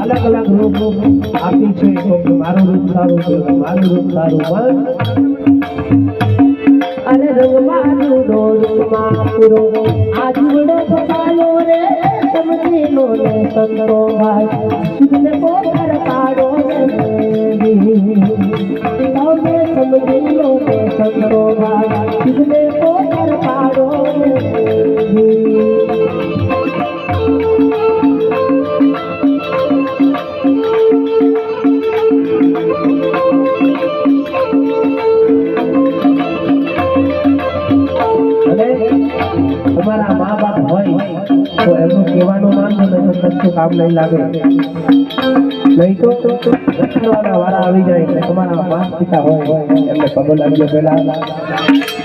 अलग अलग रूप आपी छे तो मारू रूप सारू छे मारू रूप सारू बन अरे रंग मारू नो रूप मारो आज बड़ो भगालो रे समझी लो ने संतो भाई तुमने को कर पाड़ो रे सौने समझी लो ने संतो भाई तुमने को कर पाड़ो रे तुम्हारा माँ बाप हो तो एमનું કહેવાનું માનજો ને તો કશું કામ નહીં લાગે નહીં તો રચનાવાળા વાળા આવી જાય એટલે તમારા માતા પિતા હોય એમને પગ લાગ્યો પહેલા